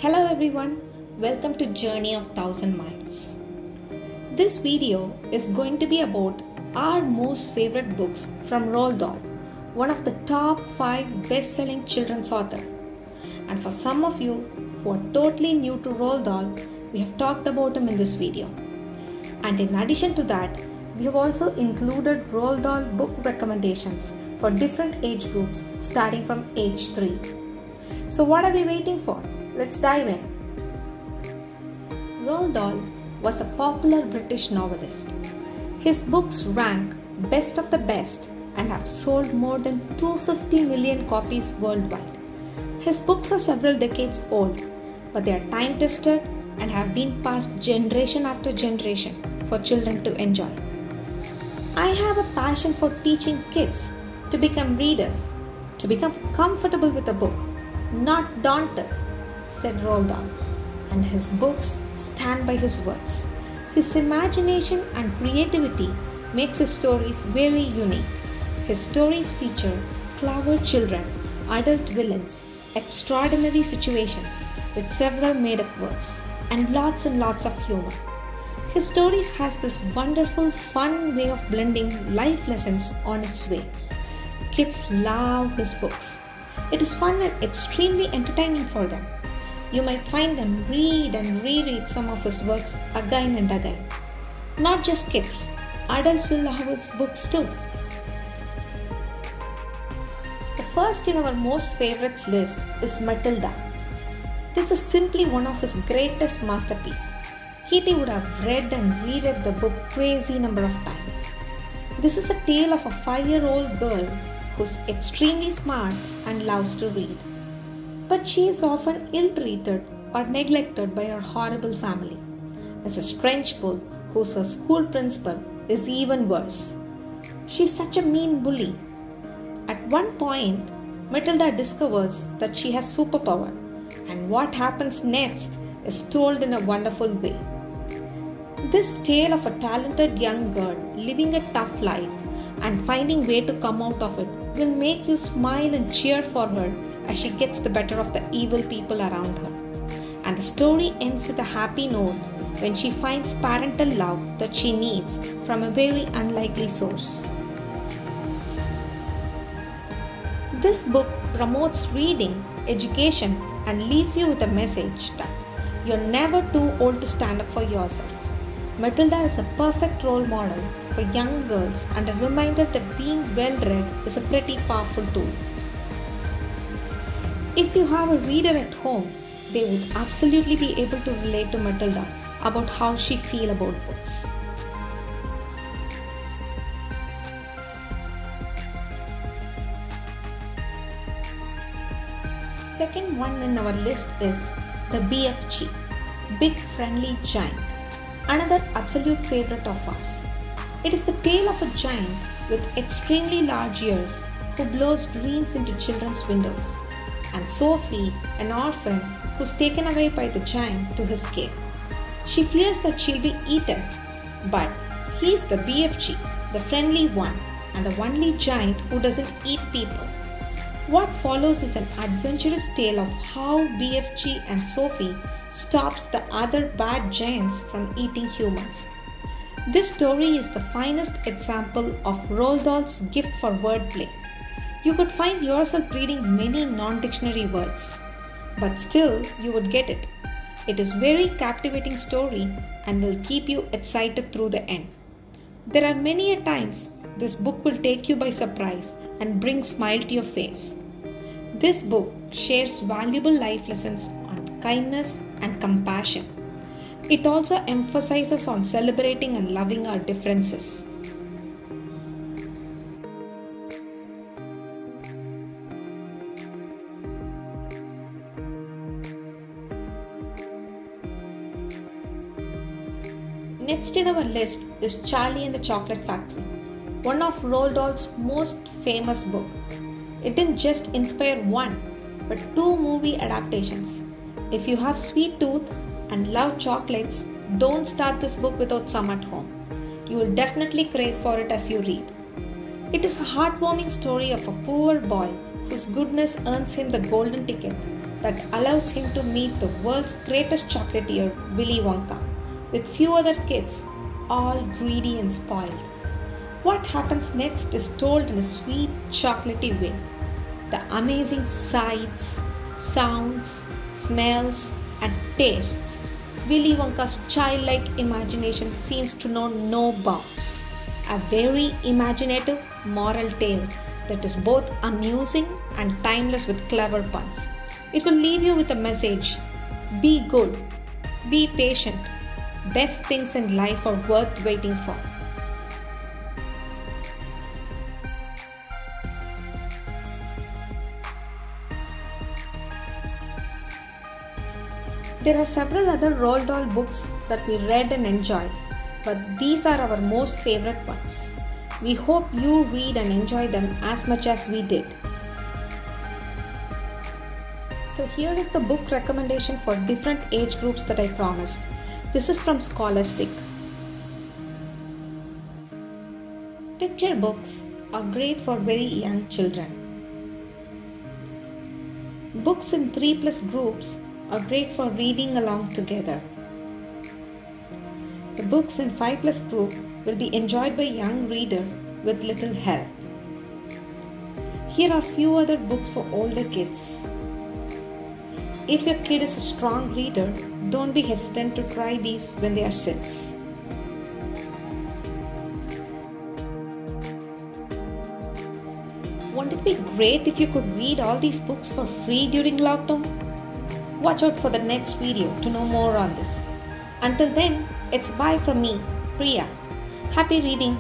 Hello everyone, welcome to Journey of 1000 Miles. This video is going to be about our most favorite books from Roald Dahl, one of the top 5 best-selling children's author. And for some of you who are totally new to Roald Dahl, we have talked about him in this video. And in addition to that, we have also included Roald Dahl book recommendations for different age groups starting from age 3. So what are we waiting for? Let's dive in. Roald Dahl was a popular British novelist. His books rank best of the best and have sold more than 250 million copies worldwide. His books are several decades old, but they are time-tested and have been passed generation after generation for children to enjoy. I have a passion for teaching kids to become readers, to become comfortable with a book, not daunted, said Roald Dahl, and his books stand by his words. His imagination and creativity makes his stories very unique. His stories feature clever children, adult villains, extraordinary situations with several made-up words, and lots of humor. His stories has this wonderful, fun way of blending life lessons on its way. Kids love his books. It is fun and extremely entertaining for them. You might find them read and reread some of his works again and again. Not just kids, adults will love his books too. The first in our most favorites list is Matilda. This is simply one of his greatest masterpieces. Kitty would have read and reread the book crazy number of times. This is a tale of a 5-year-old girl who's extremely smart and loves to read. But she is often ill-treated or neglected by her horrible family. Mrs. Trenchbull, who's her school principal, is even worse. She's such a mean bully. At one point, Matilda discovers that she has superpower, and what happens next is told in a wonderful way. This tale of a talented young girl living a tough life and finding a way to come out of it will make you smile and cheer for her as she gets the better of the evil people around her. And the story ends with a happy note when she finds parental love that she needs from a very unlikely source. This book promotes reading, education, and leaves you with a message that you're never too old to stand up for yourself. Matilda is a perfect role model for young girls and a reminder that being well-read is a pretty powerful tool. If you have a reader at home, they would absolutely be able to relate to Matilda about how she feels about books. Second one in our list is The BFG, Big Friendly Giant, another absolute favorite of ours. It is the tale of a giant with extremely large ears who blows dreams into children's windows, and Sophie, an orphan who's taken away by the giant to his cave. She fears that she'll be eaten, but he's the BFG, the friendly one, and the only giant who doesn't eat people. What follows is an adventurous tale of how BFG and Sophie stops the other bad giants from eating humans. This story is the finest example of Roald Dahl's gift for wordplay. You could find yourself reading many non-dictionary words, but still you would get it. It is a very captivating story and will keep you excited through the end. There are many a times this book will take you by surprise and bring a smile to your face. This book shares valuable life lessons on kindness and compassion. It also emphasizes on celebrating and loving our differences. Next in our list is Charlie and the Chocolate Factory, one of Roald Dahl's most famous books. It didn't just inspire one, but 2 movie adaptations. If you have sweet tooth and love chocolates, don't start this book without some at home. You will definitely crave for it as you read. It is a heartwarming story of a poor boy whose goodness earns him the golden ticket that allows him to meet the world's greatest chocolatier, Willy Wonka, with few other kids, all greedy and spoiled. What happens next is told in a sweet, chocolatey way. The amazing sights, sounds, smells, and tastes. Willy Wonka's childlike imagination seems to know no bounds. A very imaginative moral tale that is both amusing and timeless with clever puns. It will leave you with a message: be good, be patient, best things in life are worth waiting for. There are several other Roald Dahl books that we read and enjoyed, but these are our most favorite ones. We hope you read and enjoy them as much as we did. So here is the book recommendation for different age groups that I promised. This is from Scholastic. Picture books are great for very young children. Books in 3+ groups are great for reading along together. The books in 5+ group will be enjoyed by young reader with little help. Here are few other books for older kids. If your kid is a strong reader, don't be hesitant to try these when they are 6. Wouldn't it be great if you could read all these books for free during lockdown? Watch out for the next video to know more on this. Until then, it's bye from me, Priya. Happy reading!